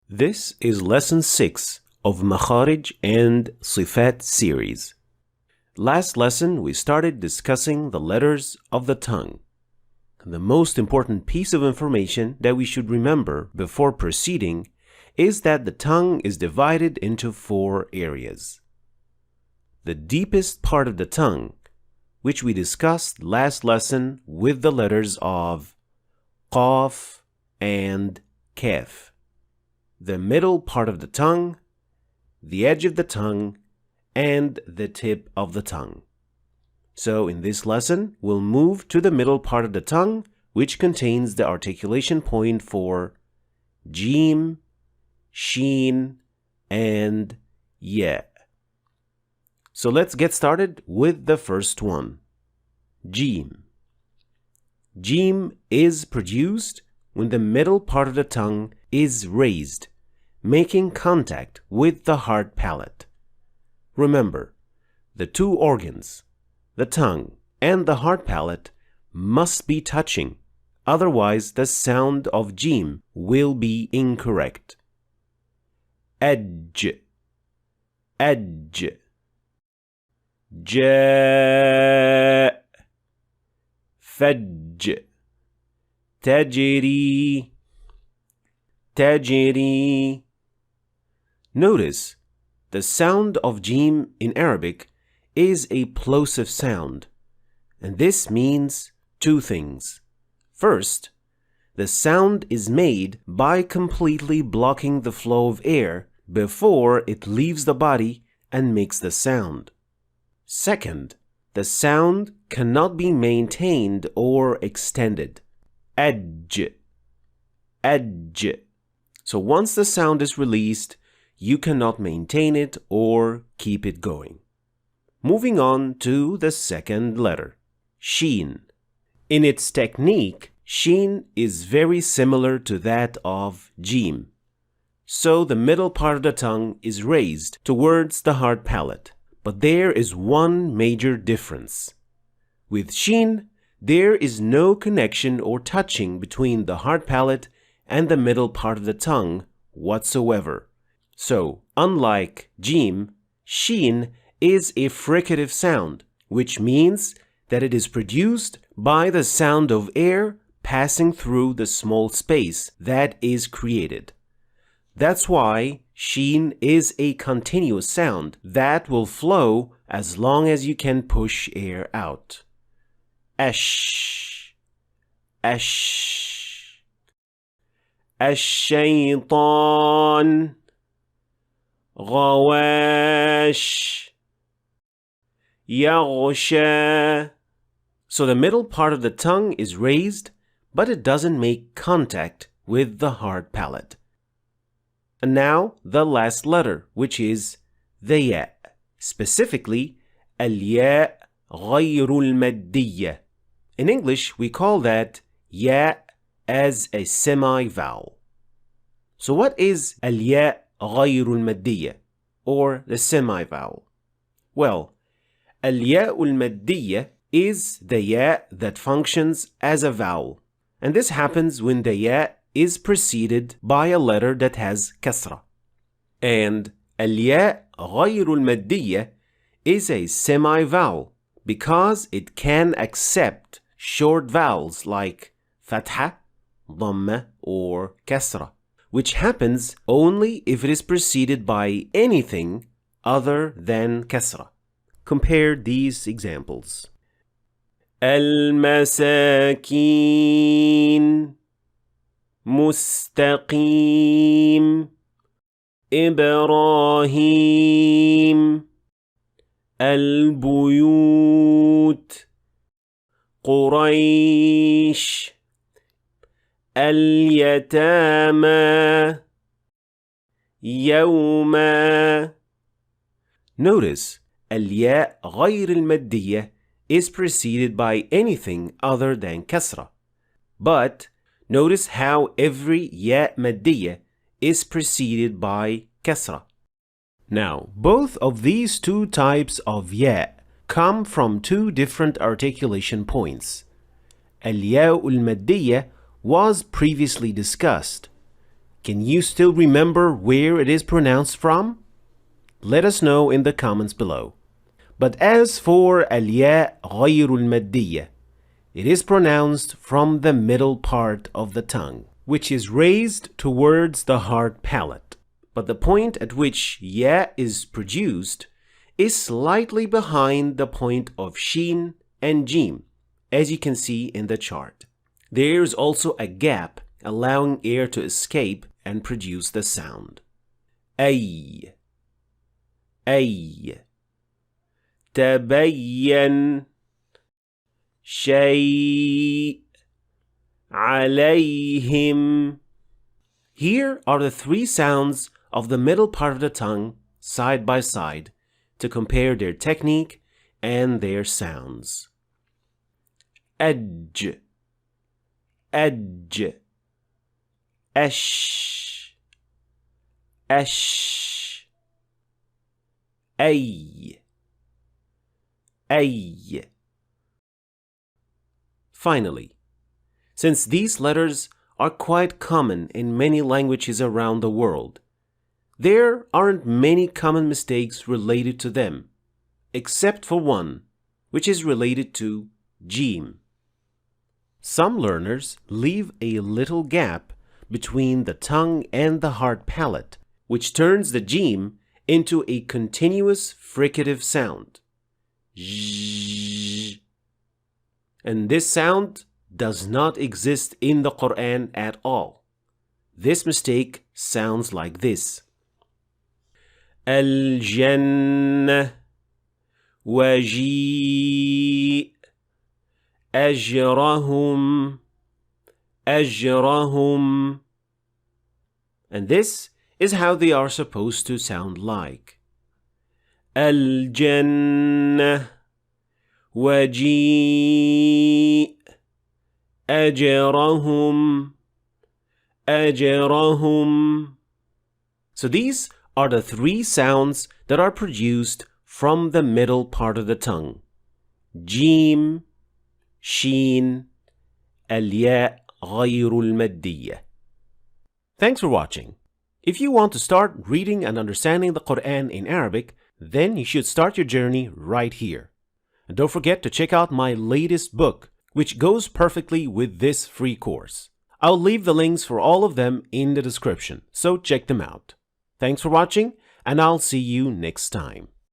This is lesson 6 of Mahraj and Sifat series. Last lesson we started discussing the letters of the tongue. The most important piece of information that we should remember before proceeding is that the tongue is divided into 4 areas. The deepest part of the tongue, which we discussed last lesson with the letters of Qaf and Kaf. The middle part of the tongue, the edge of the tongue, and the tip of the tongue. So in this lesson, we'll move to the middle part of the tongue, which contains the articulation point for Jim, Sheen, and Ya. So let's get started with the first one, Jim. Jim is produced when the middle part of the tongue is raised, making contact with the hard palate. Remember, the 2 organs, the tongue and the hard palate, must be touching, otherwise the sound of Jim will be incorrect. Edge, edge, ja, faj, tajiri, tajiri. Notice, the sound of Jim in Arabic is a plosive sound, and this means 2 things. First, the sound is made by completely blocking the flow of air before it leaves the body and makes the sound. Second, the sound cannot be maintained or extended. Edge, edge. So once the sound is released, you cannot maintain it or keep it going. Moving on to the second letter, Sheen. In its technique, Sheen is very similar to that of Jim. So the middle part of the tongue is raised towards the hard palate. But there is one major difference. With Sheen, there is no connection or touching between the hard palate and the middle part of the tongue whatsoever. So, unlike Jim, Sheen is a fricative sound, which means that it is produced by the sound of air passing through the small space that is created. That's why Sheen is a continuous sound that will flow as long as you can push air out. Ash, ash, الشيطان غواش يغشى. So the middle part of the tongue is raised, but it doesn't make contact with the hard palate. And now the last letter, which is the Ya. Specifically, الياء غير المادية. In English, we call that Ya as a semi-vowel. So what is الياء غير المادية, or the semi-vowel? Well, الياء المادية is the ya that functions as a vowel, and this happens when the ya is preceded by a letter that has kasra. And الياء غير المادية is a semi-vowel because it can accept short vowels like fatha, dhamma, or kasra, which happens only if it is preceded by anything other than kasra. Compare these examples. المساكين مستقيم إبراهيم البيوت قريش اليتامى يوما. Notice, الياء غير المادية is preceded by anything other than kasra. But notice how every ya maddiya is preceded by kasra. Now, both of these 2 types of ya come from 2 different articulation points. الياء المادية was previously discussed. Can you still remember where it is pronounced from? Let us know in the comments below. But as for الياء غير المادية, it is pronounced from the middle part of the tongue, which is raised towards the hard palate. But the point at which ya is produced is slightly behind the point of shin and jim, as you can see in the chart. There is also a gap allowing air to escape and produce the sound. أي أي تبين شيء عليهم. Here are the three sounds of the middle part of the tongue side by side to compare their technique and their sounds. أج أج أش أش أي أي. Finally, since these letters are quite common in many languages around the world, there aren't many common mistakes related to them, except for one, which is related to jim. Some learners leave a little gap between the tongue and the hard palate, which turns the jim into a continuous fricative sound. Zzz. And this sound does not exist in the Quran at all. This mistake sounds like this. الجنة وجيء أجرهم أجرهم. And this is how they are supposed to sound like. الجنة وجيء أجرهم أجرهم. So these are the three sounds that are produced from the middle part of the tongue. Jim, Shin, الياء غير المادية. Thanks for watching. If you want to start reading and understanding the Quran in Arabic, then you should start your journey right here. And don't forget to check out my latest book, which goes perfectly with this free course. I'll leave the links for all of them in the description, so check them out. Thanks for watching, and I'll see you next time.